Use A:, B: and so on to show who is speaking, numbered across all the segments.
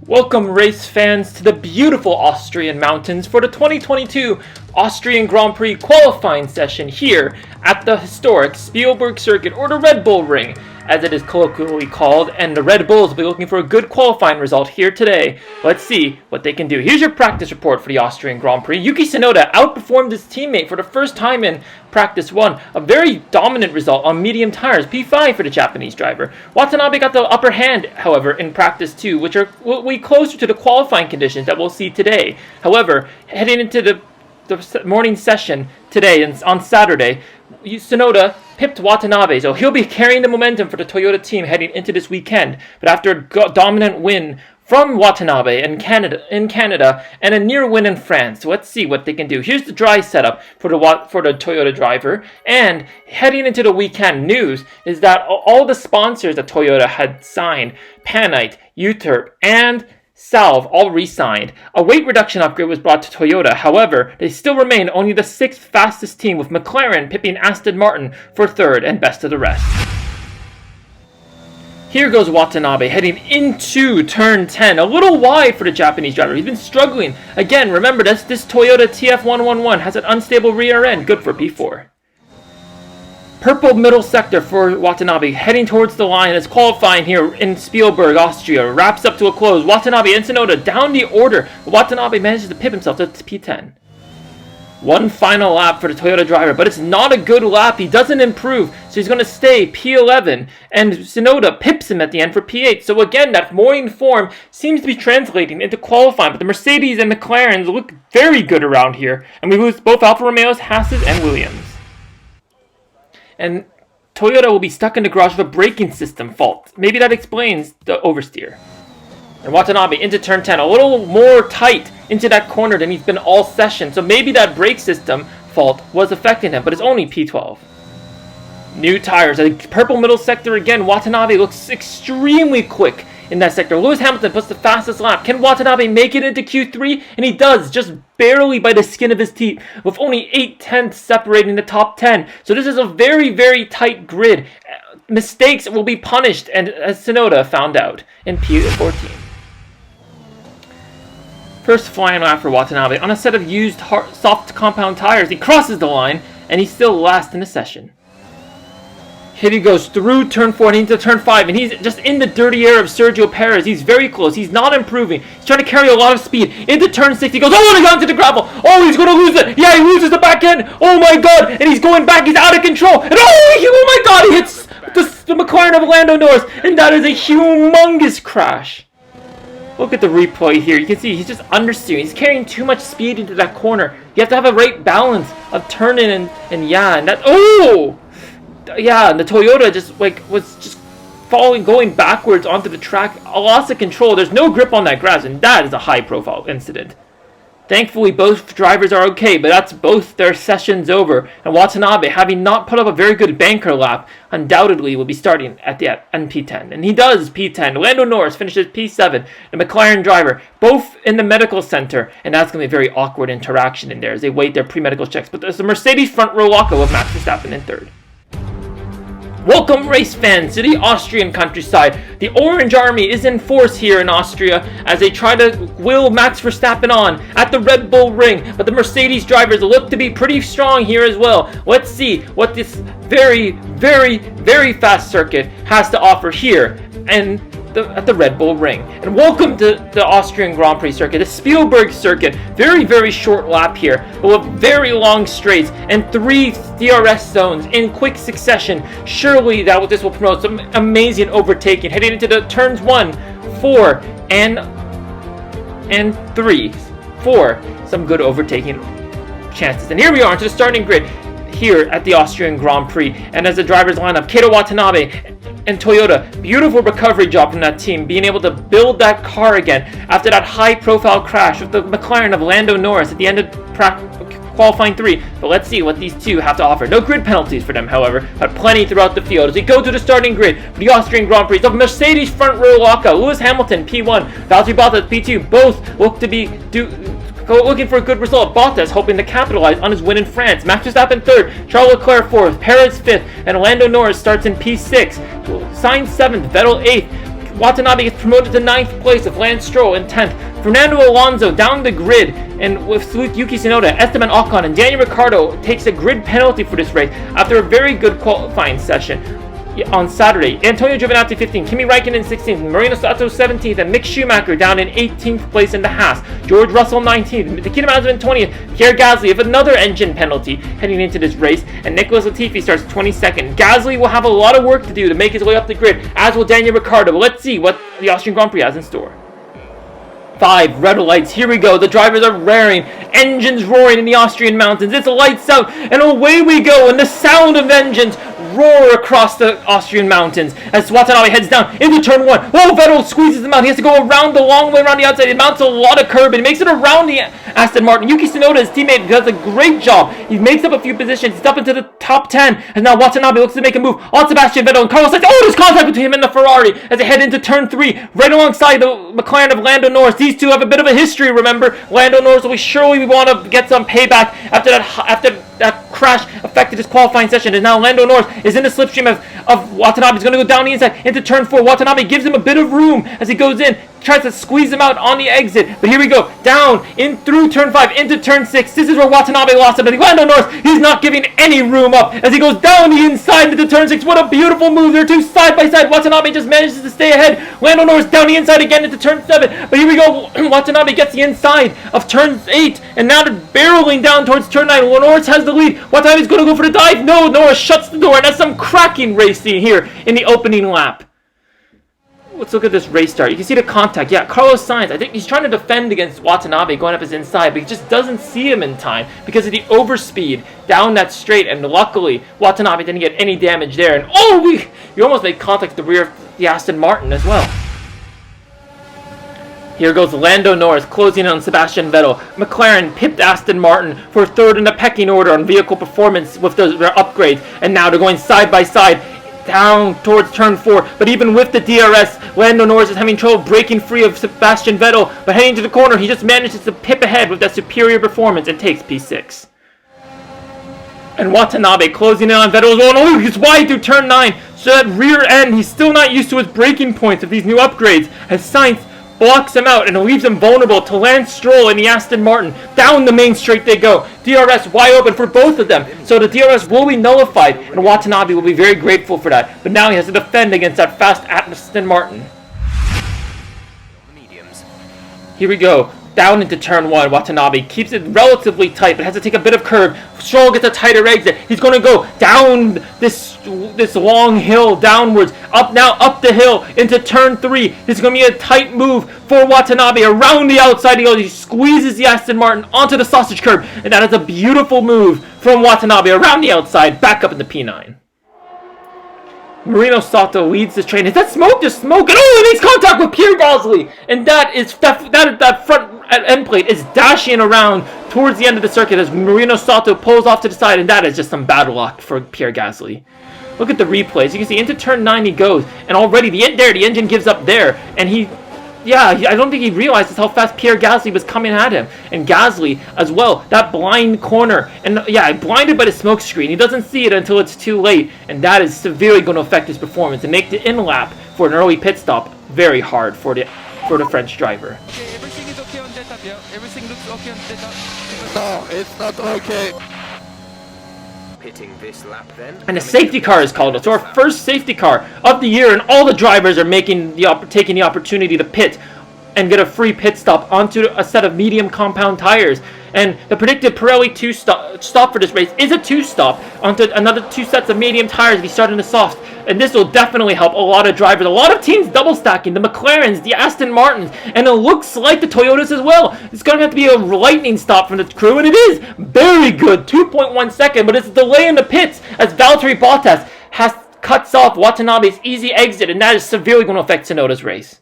A: Welcome race fans to the beautiful Austrian mountains for the 2022 Austrian Grand Prix qualifying session here at the historic Spielberg Circuit, or the Red Bull Ring as it is colloquially called, and the Red Bulls will be looking for a good qualifying result here today. Let's see what they can do. Here's your practice report for the Austrian Grand Prix. Yuki Tsunoda outperformed his teammate for the first time in practice 1. A very dominant result on medium tires, P5 for the Japanese driver. Watanabe got the upper hand, however, in practice 2, which will be closer to the qualifying conditions that we'll see today. However, heading into the morning session today and on Saturday, Tsunoda pipped Watanabe, so he'll be carrying the momentum for the Toyota team heading into this weekend. But after a dominant win from Watanabe in Canada and a near win in France, so let's see what they can do. Here's the dry setup for the Toyota driver, and heading into the weekend, news is that all the sponsors that Toyota had signed, Panite, Euterp, and Salve, all re-signed. A weight reduction upgrade was brought to Toyota. However, they still remain only the 6th fastest team, with McLaren pipping Aston Martin for 3rd and best of the rest. Here goes Watanabe heading into turn 10. A little wide for the Japanese driver. He's been struggling. Again, remember this Toyota TF111 has an unstable rear end, good for P4. Purple middle sector for Watanabe, heading towards the line as qualifying here in Spielberg, Austria. Wraps up to a close. Watanabe and Tsunoda down the order. Watanabe manages to pip himself to P10. One final lap for the Toyota driver, but it's not a good lap. He doesn't improve, so he's going to stay P11. And Tsunoda pips him at the end for P8. So again, that morning form seems to be translating into qualifying, but the Mercedes and McLarens look very good around here. And we lose both Alfa Romeos, Haas's, and Williams. And Toyota will be stuck in the garage with a braking system fault. Maybe that explains the oversteer. And Watanabe into turn 10, a little more tight into that corner than he's been all session. So maybe that brake system fault was affecting him, but it's only P12. New tires, a purple middle sector again. Watanabe looks extremely quick in that sector. Lewis Hamilton puts the fastest lap. Can Watanabe make it into Q3? And he does, just barely by the skin of his teeth, with only 8/10 separating the top 10. So this is a very, very tight grid. Mistakes will be punished, and as Tsunoda found out in P14. First flying lap for Watanabe on a set of used soft compound tires. He crosses the line, and he's still last in the session. Here he goes through turn 4 and into turn 5, and he's just in the dirty air of Sergio Perez. He's very close. He's not improving. He's trying to carry a lot of speed. Into turn 6, he goes, oh, and he got into the gravel. Oh, he's going to lose it. Yeah, he loses the back end. Oh, my God. And he's going back. He's out of control. And oh my God, he hits the McLaren of Lando Norris, and that is a humongous crash. Look at the replay here. You can see he's just understeering. He's carrying too much speed into that corner. You have to have a right balance of turning and that. Oh! Yeah, and the Toyota was just going backwards onto the track. A loss of control. There's no grip on that grass, and that is a high-profile incident. Thankfully, both drivers are okay, but that's both their sessions over. And Watanabe, having not put up a very good banker lap, undoubtedly will be starting at P10. And he does P10. Lando Norris finishes P7. The McLaren driver, both in the medical center, and that's going to be a very awkward interaction in there as they wait their pre-medical checks. But there's a Mercedes front row lockup with Max Verstappen in 3rd. Welcome race fans to the Austrian countryside. The Orange Army is in force here in Austria as they try to will Max Verstappen on at the Red Bull Ring, but the Mercedes drivers look to be pretty strong here as well. Let's see what this very, very, very fast circuit has to offer here and at the Red Bull Ring. And welcome to the Austrian Grand Prix circuit, the Spielberg circuit. Very, very short lap here, but with very long straights and 3 DRS zones in quick succession. Surely this will promote some amazing overtaking heading into the turns 1, 4, and 3. 4, some good overtaking chances. And here we are into the starting grid here at the Austrian Grand Prix. And as the drivers line up, Keita Watanabe and Toyota, beautiful recovery job from that team, being able to build that car again after that high-profile crash with the McLaren of Lando Norris at the end of qualifying 3. But let's see what these two have to offer. No grid penalties for them, however, but plenty throughout the field. As we go to the starting grid for the Austrian Grand Prix, the Mercedes front row lockout, Lewis Hamilton P1, Valtteri Bottas P2, both look to be looking for a good result. Bottas hoping to capitalize on his win in France. Max Verstappen 3rd, Charles Leclerc 4th, Perez 5th, and Lando Norris starts in P6. Sainz 7th, Vettel 8th. Watanabe gets promoted to 9th place with Lance Stroll in 10th. Fernando Alonso down the grid, and with Yuki Tsunoda, Esteban Ocon, and Daniel Ricciardo takes a grid penalty for this race after a very good qualifying session on Saturday. Antonio Giovinazzi 15th, Kimi Räikkönen 16th, Marino Sato 17th, and Mick Schumacher down in 18th place in the Haas. George Russell 19th, Nikita Mazepin 20th, Pierre Gasly with another engine penalty heading into this race, and Nicholas Latifi starts 22nd. Gasly will have a lot of work to do to make his way up the grid, as will Daniel Ricciardo. But let's see what the Austrian Grand Prix has in store. 5 red lights, here we go, the drivers are raring, engines roaring in the Austrian mountains, it's lights out, and away we go, and the sound of engines roar across the Austrian mountains as Watanabe heads down into turn 1. Oh, Vettel squeezes him out, he has to go around the long way around the outside, it mounts a lot of curb, and he makes it around the Aston Martin. Yuki Tsunoda, his teammate, does a great job, he makes up a few positions, he's up into the top 10, and now Watanabe looks to make a move on Sebastian Vettel, and Carlos Sainz, oh, there's contact between him and the Ferrari as they head into turn 3, right alongside the McLaren of Lando Norris. These two have a bit of a history, remember. Lando Norris will surely want to get some payback after that crash affected his qualifying session, and now Lando Norris is in the slipstream of Watanabe. He's going to go down the inside into turn 4. Watanabe gives him a bit of room as he goes in, tries to squeeze him out on the exit, but here we go, down, in through turn 5, into turn 6, this is where Watanabe lost it, but Lando Norris, he's not giving any room up, as he goes down the inside into turn 6, what a beautiful move, they're two side by side, Watanabe just manages to stay ahead, Lando Norris down the inside again into turn 7, but here we go, Watanabe gets the inside of turn 8, and now they're barreling down towards turn 9, Norris has the lead, Watanabe's going to go for the dive, no, Norris shuts the door, and that's some cracking racing here in the opening lap. Let's look at this race start. You can see the contact. Yeah, Carlos Sainz, I think he's trying to defend against Watanabe going up his inside, but he just doesn't see him in time because of the overspeed down that straight, and luckily Watanabe didn't get any damage there. And oh, you almost made contact with the rear of the Aston Martin as well. Here goes Lando Norris closing on Sebastian Vettel. McLaren pipped Aston Martin for 3rd in the pecking order on vehicle performance with their upgrades, and now they're going side by side down towards turn 4, but even with the DRS, Lando Norris is having trouble breaking free of Sebastian Vettel, but heading to the corner, he just manages to pip ahead with that superior performance and takes P6. And Watanabe closing in on Vettel as well. Oh, he's wide through turn 9, so that rear end, he's still not used to his braking points of these new upgrades, as Sainz blocks him out and leaves him vulnerable to Lance Stroll and the Aston Martin. Down the main straight they go. DRS wide open for both of them. So the DRS will be nullified, and Watanabe will be very grateful for that. But now he has to defend against that fast Aston Martin. Here we go. Down into turn 1, Watanabe keeps it relatively tight, but has to take a bit of curve. Stroll gets a tighter exit. He's going to go down this long hill downwards, up the hill into turn 3. This is going to be a tight move for Watanabe. Around the outside he goes. He squeezes the Aston Martin onto the sausage curb, and that is a beautiful move from Watanabe around the outside, back up in the P9. Marino Sato leads this train. Is that smoke? Just smoke. And oh, he makes contact with Pierre Gasly. And that front end plate is dashing around towards the end of the circuit as Marino Sato pulls off to the side. And that is just some bad luck for Pierre Gasly. Look at the replays. You can see into turn 9 he goes. And already the engine gives up there. And I don't think he realizes how fast Pierre Gasly was coming at him. And Gasly, as well, that blind corner. And blinded by the smoke screen. He doesn't see it until it's too late. And that is severely going to affect his performance and make the in-lap for an early pit stop very hard for the French driver.
B: Okay, everything is okay on data, yeah? Everything looks okay on data.
C: No, it's not okay.
D: Pitting this lap then.
A: And a safety car is called. It's our first safety car of the year, and all the drivers are taking the opportunity to pit and get a free pit stop onto a set of medium compound tires. And the predicted Pirelli 2 stop for this race is a 2-stop onto another 2 sets of medium tires if you start in the soft. And this will definitely help a lot of drivers. A lot of teams double stacking. The McLarens, the Aston Martins, and it looks like the Toyotas as well. It's going to have to be a lightning stop from the crew, and it is very good. 2.1 second, but it's a delay in the pits as Valtteri Bottas cuts off Watanabe's easy exit, and that is severely going to affect Tsunoda's race.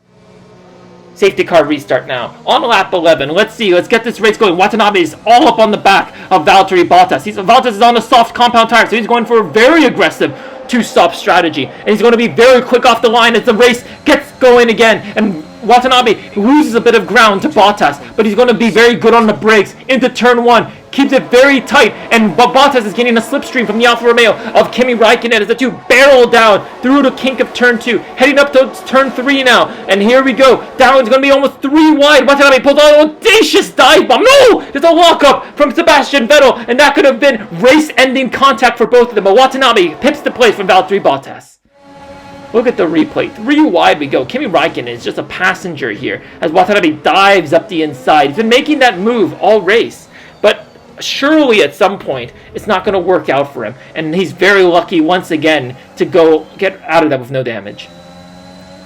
A: Safety car restart now. On lap 11. Let's see. Let's get this race going. Watanabe is all up on the back of Valtteri Bottas. Bottas is on the soft compound tire, so he's going for a very aggressive 2-stop strategy. And he's going to be very quick off the line as the race gets going again. And Watanabe loses a bit of ground to Bottas, but he's going to be very good on the brakes into turn 1. Keeps it very tight, and Bottas is getting a slipstream from the Alfa Romeo of Kimi Raikkonen as the two barrel down through the kink of turn 2, heading up to turn 3 now. And here we go. Down is going to be almost 3 wide. Watanabe pulls out an audacious dive bomb. No! There's a lockup from Sebastian Vettel, and that could have been race-ending contact for both of them. But Watanabe pips the place from Valtteri Bottas. Look at the replay. 3 wide we go. Kimi Raikkonen is just a passenger here as Watanabe dives up the inside. He's been making that move all race, but surely at some point it's not going to work out for him, and he's very lucky once again to go get out of that with no damage.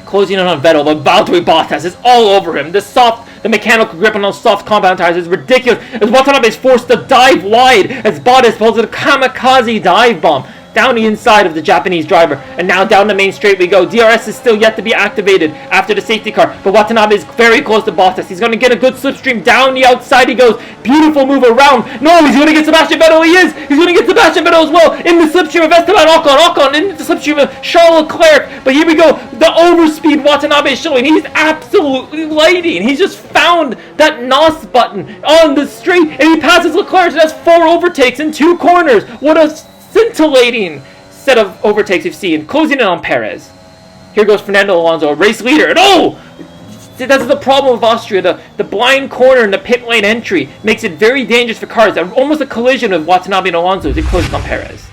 A: Closing in on Vettel, but Valtteri Bottas is all over him. The mechanical grip on those soft compound tires is ridiculous as Watanabe is forced to dive wide as Bottas pulls a kamikaze dive bomb down the inside of the Japanese driver, and now down the main straight we go. DRS is still yet to be activated after the safety car, but Watanabe is very close to Bottas. He's going to get a good slipstream. Down the outside he goes. Beautiful move around. No, he's going to get Sebastian Vettel. He is. He's going to get Sebastian Vettel as well. In the slipstream of Esteban Ocon in the slipstream of Charles Leclerc. But here we go. The overspeed Watanabe is showing. He's absolutely lighting. He's just found that NOS button on the straight, and he passes Leclerc, and that's 4 overtakes in 2 corners. What a scintillating set of overtakes we've seen. Closing in on Perez. Here goes Fernando Alonso, a race leader. And oh! That's the problem with Austria. The blind corner in the pit lane entry makes it very dangerous for cars. Almost a collision with Watanabe and Alonso as he closes on Perez.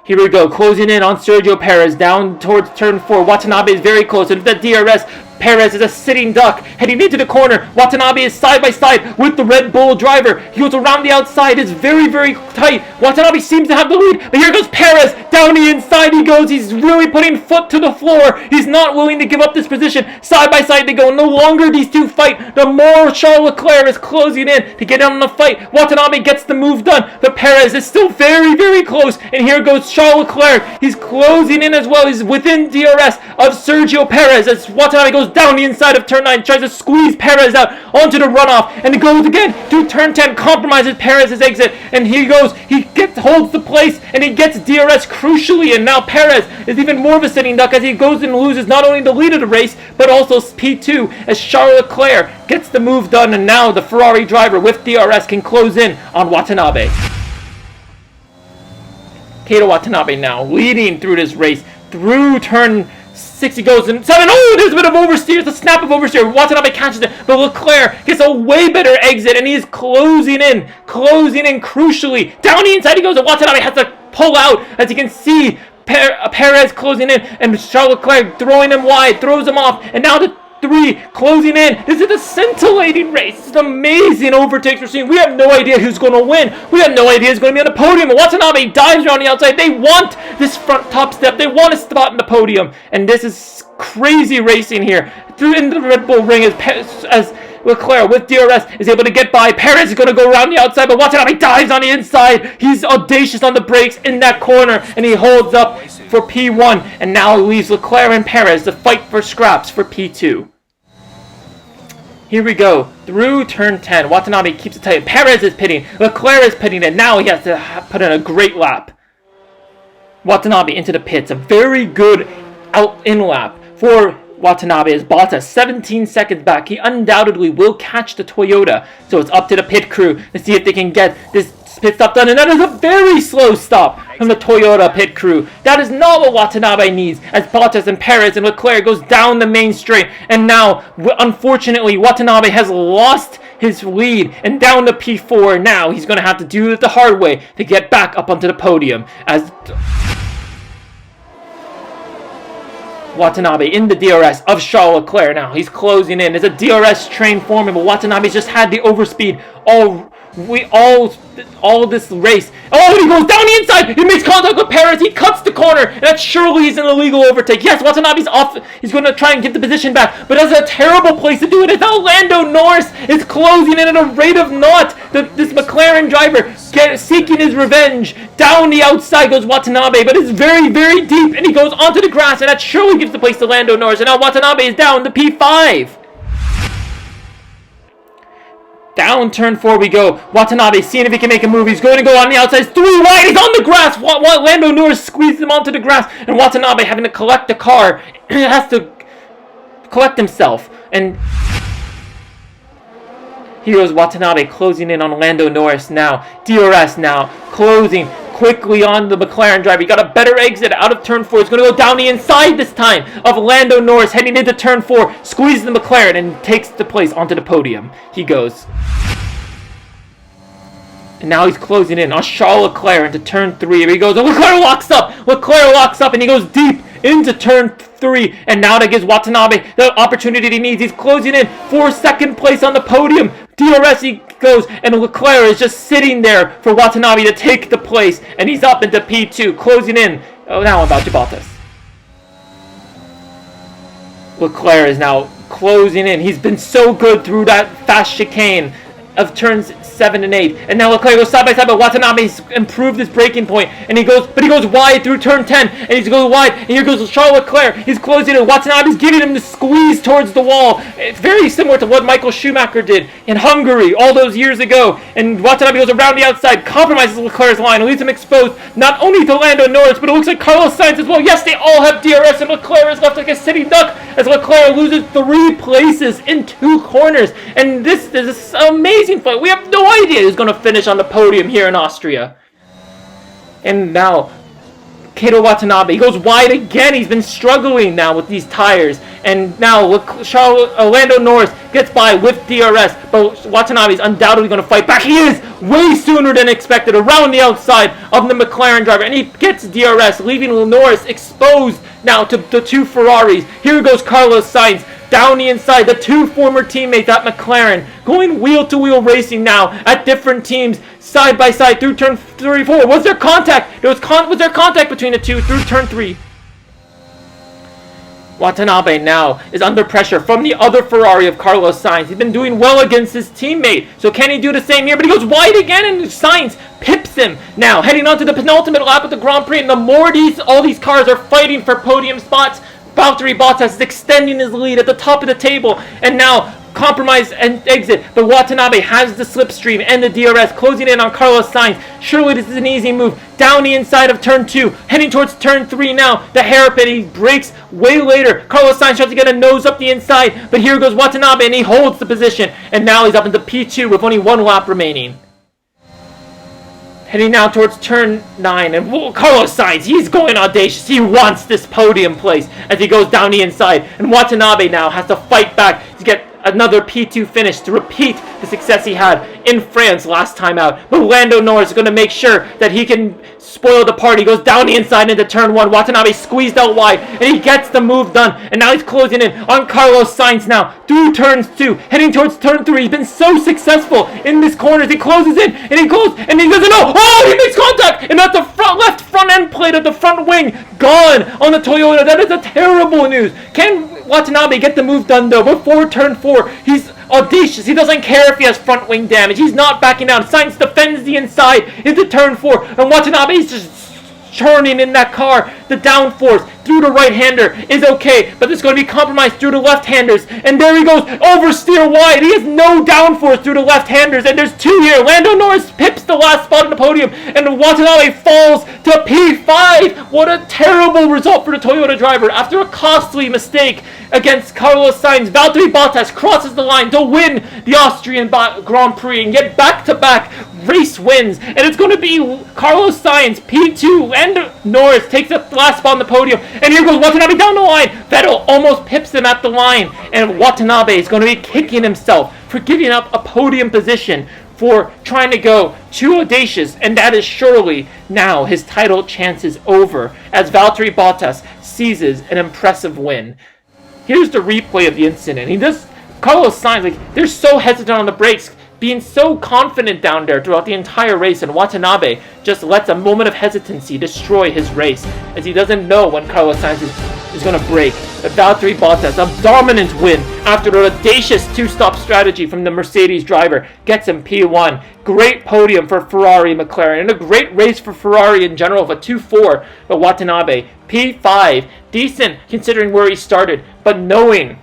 A: Here we go, closing in on Sergio Perez down towards turn 4. Watanabe is very close, and the DRS, Perez is a sitting duck, heading into the corner. Watanabe is side by side with the Red Bull driver. He goes around the outside, it's very, very tight. Watanabe seems to have the lead, but here goes Perez. Down the inside he goes. He's really putting foot to the floor. He's not willing to give up this position. Side by side they go. No longer these two fight. The more Charles Leclerc is closing in to get in on the fight. Watanabe gets the move done, but Perez is still very, very close. And here goes Charles Leclerc. He's closing in as well. He's within DRS of Sergio Perez as Watanabe goes down the inside of turn 9, tries to squeeze Perez out onto the runoff, and it goes again to turn 10, compromises Perez's exit, and he goes, holds the place, and he gets DRS crucially, and now Perez is even more of a sitting duck as he goes and loses not only the lead of the race, but also P2 as Charles Leclerc gets the move done, and now the Ferrari driver with DRS can close in on Watanabe. Keita Watanabe now leading through this race, through turn 6 he goes, and 7, oh, there's a bit of oversteer, it's a snap of oversteer, Watanabe catches it, but Leclerc gets a way better exit, and he is closing in crucially, down the inside he goes, and Watanabe has to pull out, as you can see, Perez closing in, and Charles Leclerc throwing him wide, throws him off, and now the 3 closing in. This is a scintillating race. This is amazing overtakes we're seeing. We have no idea who's going to win. We have no idea who's going to be on the podium. Watanabe dives around the outside. They want this front top step. They want a spot in the podium. And this is crazy racing here. Through into the Red Bull ring as Leclerc with DRS is able to get by. Perez is going to go around the outside, but Watanabe dives on the inside. He's audacious on the brakes in that corner, and he holds up for P1. And now leaves Leclerc and Perez to fight for scraps for P2. Here we go, through turn 10, Watanabe keeps it tight, Perez is pitting, Leclerc is pitting, and now he has to put in a great lap. Watanabe into the pits, a very good out-in lap for Watanabe as Bottas, 17 seconds back. He undoubtedly will catch the Toyota, so it's up to the pit crew to see if they can get this pit stop done, and that is a very slow stop from the Toyota pit crew. That is not what Watanabe needs, as Bottas and Perez and Leclerc goes down the main straight, and now, unfortunately, Watanabe has lost his lead, and down to P4. Now he's going to have to do it the hard way to get back up onto the podium, as Watanabe in the DRS of Charles Leclerc. Now he's closing in. There's a DRS train forming, but Watanabe's just had the overspeed all this race. Oh, he goes down the inside. He makes contact with Perez. He cuts the corner. And that surely is an illegal overtake. Yes, Watanabe's off. He's going to try and get the position back, but that's a terrible place to do it. It's now Lando Norris is closing in at a rate of naught. This McLaren driver seeking his revenge. Down the outside goes Watanabe, but it's very, very deep, and he goes onto the grass, and that surely gives the place to Lando Norris. And now Watanabe is down to P5. Down turn 4 we go. Watanabe seeing if he can make a move. He's going to go on the outside. It's 3 wide. He's on the grass. Lando Norris squeezes him onto the grass. And Watanabe having to collect the car. Has to collect himself. And here goes Watanabe closing in on Lando Norris now. DRS now closing quickly on the McLaren driver. He got a better exit out of turn 4. He's going to go down the inside this time of Lando Norris, heading into turn 4, squeezes the McLaren and takes the place onto the podium. He goes. And now he's closing in on Charles Leclerc into turn 3. Here he goes. And Leclerc locks up and he goes deep into turn 3. And now that gives Watanabe the opportunity he needs. He's closing in for second place on the podium. DRS he goes, and Leclerc is just sitting there for Watanabe to take the place. And he's up into P2, closing in. Oh, now about Bottas. Leclerc is now closing in. He's been so good through that fast chicane of turns 7 and 8, and now Leclerc goes side by side, but Watanabe's improved his braking point, and he goes wide through turn 10, and he's going wide, and here goes Charles Leclerc. He's closing in. Watanabe's giving him the squeeze towards the wall. It's very similar to what Michael Schumacher did in Hungary all those years ago, and Watanabe goes around the outside, compromises Leclerc's line, and leaves him exposed not only to Lando Norris, but it looks like Carlos Sainz as well. Yes, they all have DRS, and Leclerc is left like a sitting duck as Leclerc loses 3 places in 2 corners, and this is this amazing fight. We have no idea who's going to finish on the podium here in Austria. And now, Kato Watanabe, he goes wide again. He's been struggling now with these tires. And now, Lando Norris gets by with DRS, but Watanabe is undoubtedly going to fight back. He is way sooner than expected around the outside of the McLaren driver, and he gets DRS, leaving Norris exposed now to the 2 Ferraris. Here goes Carlos Sainz down the inside, the 2 former teammates at McLaren, going wheel-to-wheel racing now at different teams, side by side through turn 3, 4. Was there contact? Was there contact between the 2 through turn 3? Watanabe now is under pressure from the other Ferrari of Carlos Sainz. He's been doing well against his teammate, so can he do the same here? But he goes wide again, and Sainz pips him. Now heading on to the penultimate lap of the Grand Prix, and the more all these cars are fighting for podium spots, Valtteri Bottas is extending his lead at the top of the table, and now compromise and exit, but Watanabe has the slipstream and the DRS, closing in on Carlos Sainz. Surely this is an easy move. Down the inside of turn 2, heading towards turn 3 now. The hairpin, he brakes way later. Carlos Sainz tries to get a nose up the inside, but here goes Watanabe, and he holds the position, and now he's up into P2 with only 1 lap remaining. Heading now towards turn 9, and Carlos Sainz, he's going audacious. He wants this podium place as he goes down the inside, and Watanabe now has to fight back to get another P2 finish to repeat the success he had in France last time out. But Lando Norris is going to make sure that he can spoil the party. He goes down the inside into turn 1. Watanabe squeezed out wide, and he gets the move done. And now he's closing in on Carlos Sainz now through turns 2, heading towards turn 3. He's been so successful in this corner. He closes in, and he goes, and he doesn't know. Oh, he makes contact, and that's the left front end plate of the front wing gone on the Toyota. That is a terrible news. Can Watanabe get the move done though before turn 4? He's audacious. He doesn't care if he has front wing damage. He's not backing down. Sainz defends the inside into turn 4, and Watanabe is just churning in that car. The downforce through the right-hander is okay, but there's going to be compromised through the left-handers. And there he goes, oversteer wide. He has no downforce through the left-handers, and there's 2 here. Lando Norris pips the last spot on the podium, and Watanabe falls to P5. What a terrible result for the Toyota driver after a costly mistake against Carlos Sainz. Valtteri Bottas crosses the line to win the Austrian Grand Prix and get back-to-back race wins, and it's going to be Carlos Sainz P2, and Norris takes the last spot on the podium, and here goes Watanabe down the line. Vettel almost pips him at the line, and Watanabe is going to be kicking himself for giving up a podium position, for trying to go too audacious, and that is surely now his title chance is over as Valtteri Bottas seizes an impressive win. Here's the replay of the incident. Carlos Sainz, they're so hesitant on the brakes, being so confident down there throughout the entire race, and Watanabe just lets a moment of hesitancy destroy his race, as he doesn't know when Carlos Sainz is going to brake. But Valtteri Bottas, a dominant win after an audacious 2-stop strategy from the Mercedes driver, gets him P1. Great podium for Ferrari McLaren, and a great race for Ferrari in general of a 2-4, but Watanabe, P5, decent considering where he started, but knowing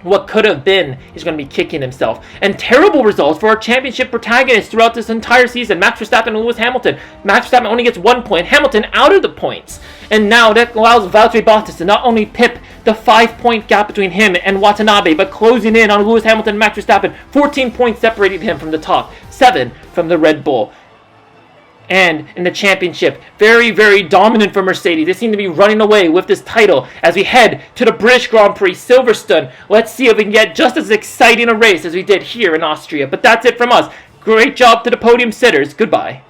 A: what could have been, he's going to be kicking himself. And terrible results for our championship protagonists throughout this entire season. Max Verstappen and Lewis Hamilton. Max Verstappen only gets 1 point. Hamilton out of the points. And now that allows Valtteri Bottas to not only pip the 5-point gap between him and Watanabe, but closing in on Lewis Hamilton and Max Verstappen. 14 points separating him from the top. 7 from the Red Bull. And in the championship, very, very dominant for Mercedes. They seem to be running away with this title as we head to the British Grand Prix, Silverstone. Let's see if we can get just as exciting a race as we did here in Austria. But that's it from us. Great job to the podium sitters. Goodbye.